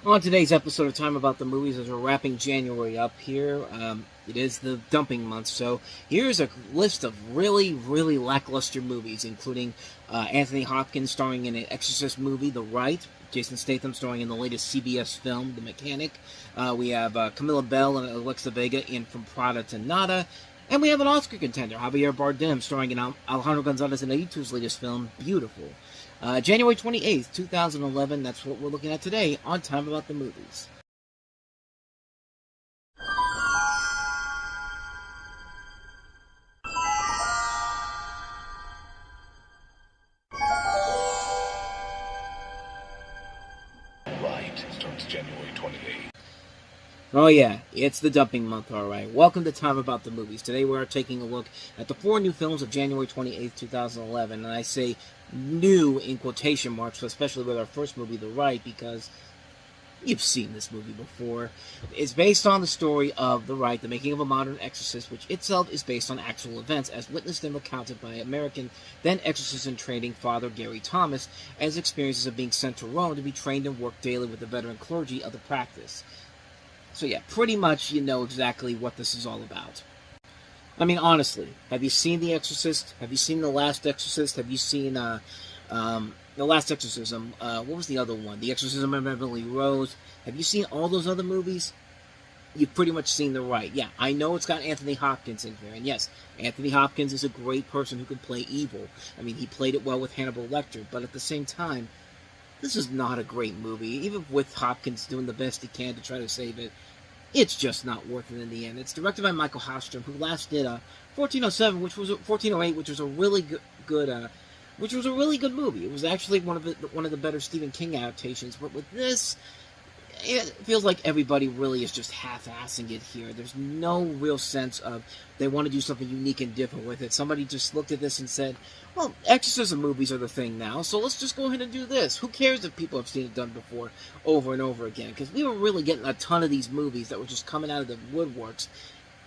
On today's episode of Time About the Movies, as we're wrapping January up here, it is the dumping month, so here's a list of really lackluster movies, including Anthony Hopkins starring in an Exorcist movie, The Rite, Jason Statham starring in the latest CBS film, The Mechanic, we have Camilla Bell and Alexa Vega in From Prada to Nada, and we have an Oscar contender, Javier Bardem, starring in Alejandro González Iñárritu's latest film, Beautiful. January 28th, 2011, that's what we're looking at today on Time About the Movies. Right, starts January 28th. Oh yeah, it's the dumping month, alright. Welcome to Time About the Movies. Today we are taking a look at the 4 new films of January 28th, 2011, and I say new in quotation marks, especially with our first movie, The Rite, because you've seen this movie before. It's based on the story of The Rite, the making of a modern exorcist, which itself is based on actual events, as witnessed and recounted by American then-exorcist-in-training Father Gary Thomas, as experiences of being sent to Rome to be trained and work daily with the veteran clergy of the practice. So yeah, pretty much you know exactly what this is all about. I mean, honestly, have you seen The Exorcist? Have you seen The Last Exorcist? Have you seen The Last Exorcism? What was the other one? The Exorcism of Emily Rose. Have you seen all those other movies? You've pretty much seen The Rite. Yeah, I know it's got Anthony Hopkins in here, and yes, Anthony Hopkins is a great person who can play evil. I mean, he played it well with Hannibal Lecter, but at the same time, this is not a great movie. Even with Hopkins doing the best he can to try to save it, it's just not worth it in the end. It's directed by Michael Hofstrom, who last did 1407, which was 1408, which was a really good movie. It was actually one of the better Stephen King adaptations. But with this, it feels like everybody really is just half-assing it here. There's no real sense of they want to do something unique and different with it. Somebody just looked at this and said, well, exorcism movies are the thing now, so let's just go ahead and do this. Who cares if people have seen it done before over and over again? Because we were really getting a ton of these movies that were just coming out of the woodworks,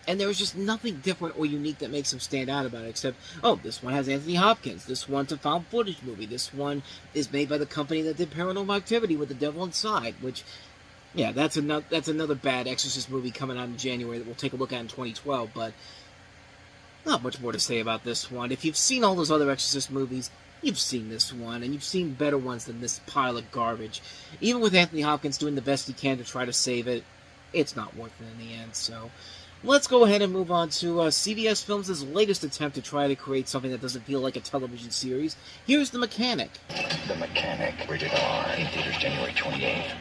and there was just nothing different or unique that makes them stand out about it, except, oh, this one has Anthony Hopkins, this one's a found footage movie, this one is made by the company that did Paranormal Activity with the Devil Inside, which, yeah, that's another bad Exorcist movie coming out in January that we'll take a look at in 2012, but not much more to say about this one. If you've seen all those other Exorcist movies, you've seen this one, and you've seen better ones than this pile of garbage. Even with Anthony Hopkins doing the best he can to try to save it, it's not worth it in the end, so let's go ahead and move on to CBS Films' latest attempt to try to create something that doesn't feel like a television series. Here's The Mechanic. The Mechanic, rated R, in theaters January 28th.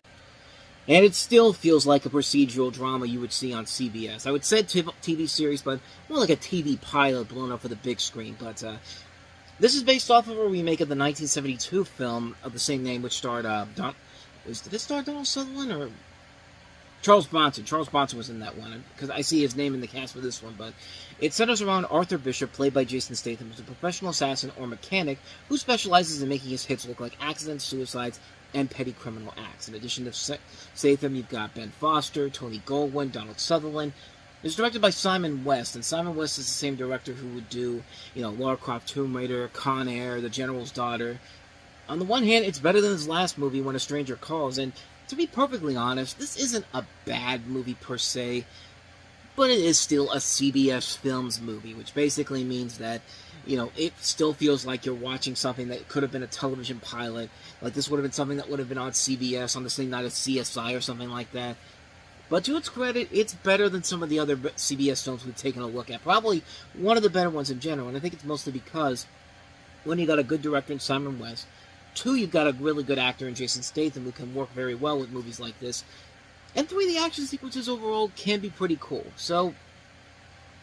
And it still feels like a procedural drama you would see on CBS. I would say TV series, but more like a TV pilot blown up for the big screen. But this is based off of a remake of the 1972 film of the same name, which starred did it star Donald Sutherland or Charles Bronson? Charles Bronson was in that one, because I see his name in the cast for this one, but it centers around Arthur Bishop, played by Jason Statham, who's a professional assassin or mechanic who specializes in making his hits look like accidents, suicides, and petty criminal acts. In addition to Statham, you've got Ben Foster, Tony Goldwyn, Donald Sutherland. It's directed by Simon West, and Simon West is the same director who would do, Lara Croft Tomb Raider, Con Air, The General's Daughter. On the one hand, it's better than his last movie, When a Stranger Calls, and to be perfectly honest, this isn't a bad movie per se, but it is still a CBS Films movie, which basically means that, it still feels like you're watching something that could have been a television pilot. Like, this would have been something that would have been on CBS on the same night as CSI or something like that. But to its credit, it's better than some of the other CBS films we've taken a look at. Probably one of the better ones in general, and I think it's mostly because, one, you got a good director in Simon West. 2, you've got a really good actor in Jason Statham who can work very well with movies like this. And 3, the action sequences overall can be pretty cool. So,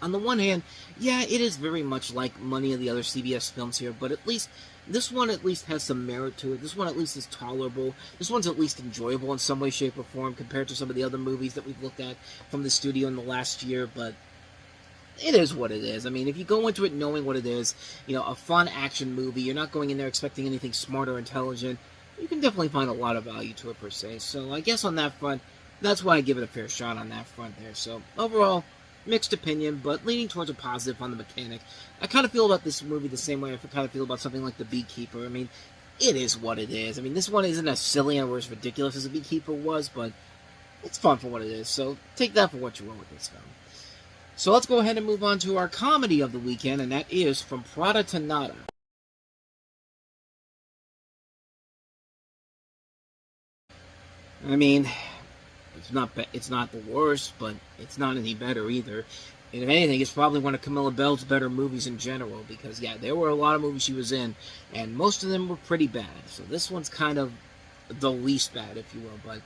on the one hand, yeah, it is very much like many of the other CBS films here, but at least, this one at least has some merit to it. This one at least is tolerable. This one's at least enjoyable in some way, shape, or form compared to some of the other movies that we've looked at from the studio in the last year, but it is what it is. I mean, if you go into it knowing what it is, a fun action movie, you're not going in there expecting anything smart or intelligent, you can definitely find a lot of value to it per se. So I guess on that front, that's why I give it a fair shot on that front there. So overall, mixed opinion, but leaning towards a positive on The Mechanic. I kind of feel about this movie the same way I kind of feel about something like The Beekeeper. I mean, it is what it is. I mean, this one isn't as silly or as ridiculous as The Beekeeper was, but it's fun for what it is, so take that for what you will with this film. So let's go ahead and move on to our comedy of the weekend, and that is From Prada to Nada. I mean, it's not the worst, but it's not any better either. And if anything, it's probably one of Camilla Bell's better movies in general, because, yeah, there were a lot of movies she was in, and most of them were pretty bad. So this one's kind of the least bad, if you will, but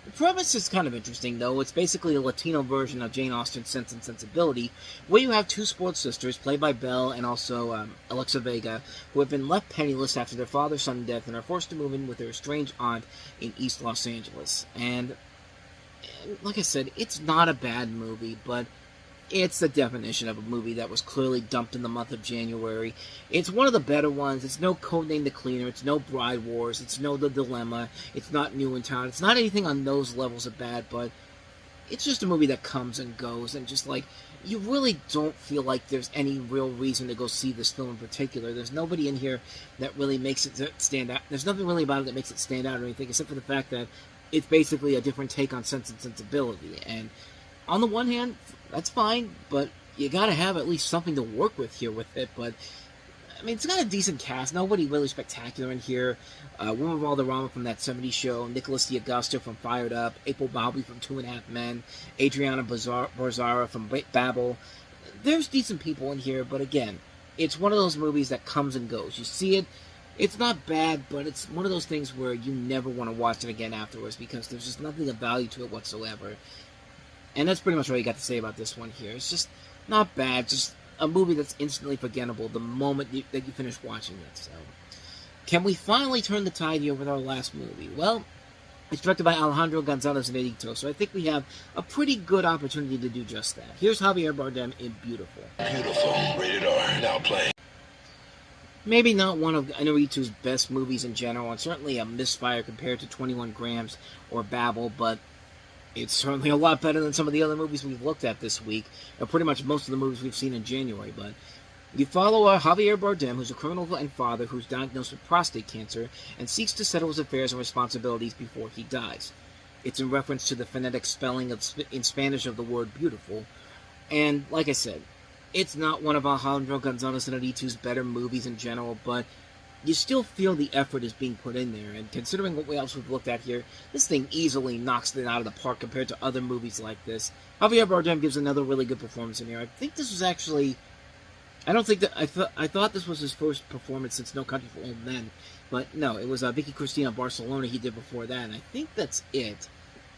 the premise is kind of interesting, though. It's basically a Latino version of Jane Austen's Sense and Sensibility, where you have two sports sisters, played by Belle and also Alexa Vega, who have been left penniless after their father's sudden death and are forced to move in with their estranged aunt in East Los Angeles. And like I said, it's not a bad movie, but it's the definition of a movie that was clearly dumped in the month of January. It's one of the better ones. It's no Codename The Cleaner. It's no Bride Wars. It's no The Dilemma. It's not New in Town. It's not anything on those levels of bad, but it's just a movie that comes and goes, and just like, you really don't feel like there's any real reason to go see this film in particular. There's nobody in here that really makes it stand out. There's nothing really about it that makes it stand out or anything, except for the fact that it's basically a different take on Sense and Sensibility. And on the one hand, that's fine, but you gotta have at least something to work with here with it. But I mean, it's got a decent cast. Nobody really spectacular in here. Woman Valderrama from That 70s Show, Nicholas D'Agosto from Fired Up, April Bowlby from Two and a Half Men, Adriana Barzara from Babel. There's decent people in here, but again, it's one of those movies that comes and goes. You see it, it's not bad, but it's one of those things where you never want to watch it again afterwards, because there's just nothing of value to it whatsoever. And that's pretty much all you got to say about this one here. It's just not bad, just a movie that's instantly forgettable the moment that you finish watching it. So, can we finally turn the tide here with our last movie? Well, it's directed by Alejandro González Iñárritu, so I think we have a pretty good opportunity to do just that. Here's Javier Bardem in Beautiful. Beautiful. Rated R. Now playing. Maybe not one of Iñárritu's best movies in general, and certainly a misfire compared to 21 Grams or Babel, but it's certainly a lot better than some of the other movies we've looked at this week, or pretty much most of the movies we've seen in January. But you follow Javier Bardem, who's a criminal and father who's diagnosed with prostate cancer and seeks to settle his affairs and responsibilities before he dies. It's in reference to the phonetic spelling in Spanish of the word beautiful. And like I said, it's not one of Alejandro González Iñárritu's better movies in general, but you still feel the effort is being put in there, and considering what else we've looked at here, this thing easily knocks it out of the park compared to other movies like this. Javier Bardem gives another really good performance in here. I think this was actually, I thought this was his first performance since No Country for Old Men, but no, it was Vicky Cristina Barcelona he did before that, and I think that's it.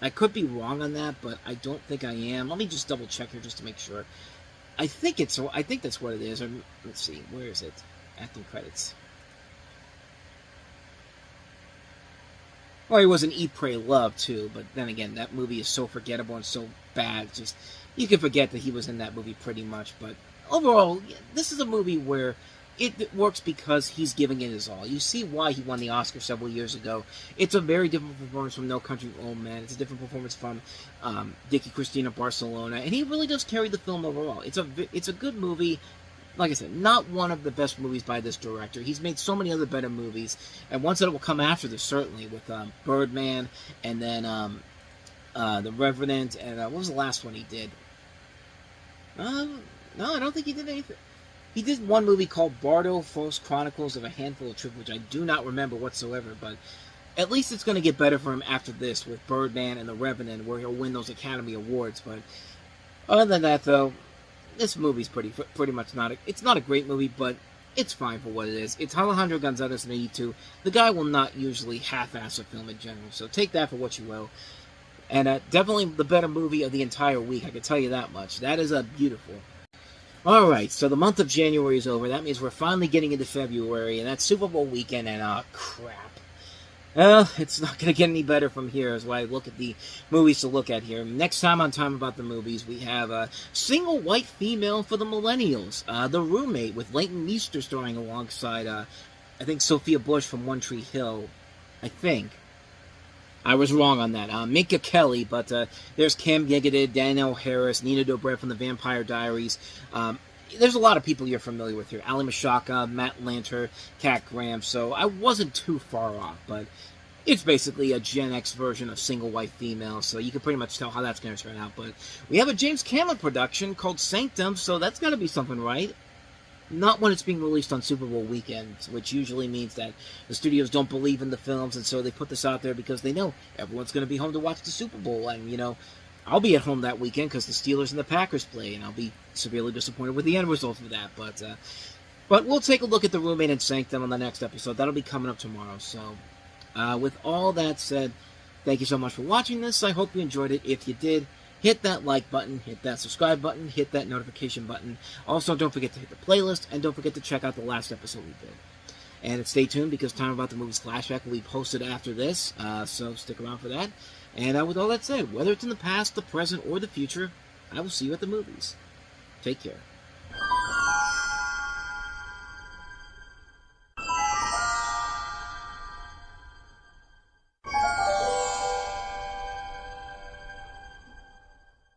I could be wrong on that, but I don't think I am. Let me just double check here just to make sure. I think that's what it is. Or, let's see, where is it? Acting credits. Well, he was in Eat, Pray, Love, too, but then again, that movie is so forgettable and so bad, just, you can forget that he was in that movie pretty much, but overall, this is a movie where it works because he's giving it his all. You see why he won the Oscar several years ago. It's a very different performance from No Country for Old Men. It's a different performance from Vicky Cristina Barcelona, and he really does carry the film overall. It's a good movie. Like I said, not one of the best movies by this director. He's made so many other better movies, and ones that will come after this, certainly, with Birdman, and then The Revenant, and what was the last one he did? No, I don't think he did anything. He did one movie called Bardo, False Chronicles of a Handful of Truth, which I do not remember whatsoever, but at least it's going to get better for him after this, with Birdman and The Revenant, where he'll win those Academy Awards. But other than that, though, this movie's pretty much it's not a great movie, but it's fine for what it is. It's Alejandro González Iñárritu. The guy will not usually half-ass a film in general, so take that for what you will. And definitely the better movie of the entire week, I can tell you that much. That is Beautiful. Alright, so the month of January is over. That means we're finally getting into February, and that's Super Bowl weekend, and crap. Well, it's not going to get any better from here as I look at the movies to look at here. Next time on Time About the Movies, we have a Single White Female for the Millennials, The Roommate, with Leighton Meester starring alongside, I think, Sophia Bush from One Tree Hill. I think. I was wrong on that. Minka Kelly, but there's Cam Giggity, Danielle Harris, Nina Dobrev from The Vampire Diaries. there's a lot of people you're familiar with here. Ali Mashaka, Matt Lanter, Kat Graham, so I wasn't too far off, but it's basically a Gen X version of Single White Female, so you can pretty much tell how that's going to turn out. But we have a James Cameron production called Sanctum, so that's got to be something, right? Not when it's being released on Super Bowl weekend, which usually means that the studios don't believe in the films, and so they put this out there because they know everyone's going to be home to watch the Super Bowl. And, you know, I'll be at home that weekend because the Steelers and the Packers play, and I'll be severely disappointed with the end result of that. But we'll take a look at The Roommate and Sanctum on the next episode. That'll be coming up tomorrow, so... with all that said, thank you so much for watching this. I hope you enjoyed it. If you did, hit that like button, hit that subscribe button, hit that notification button. Also, don't forget to hit the playlist, and don't forget to check out the last episode we did. And stay tuned, because Time About the Movies Flashback will be posted after this, so stick around for that. And with all that said, whether it's in the past, the present, or the future, I will see you at the movies. Take care.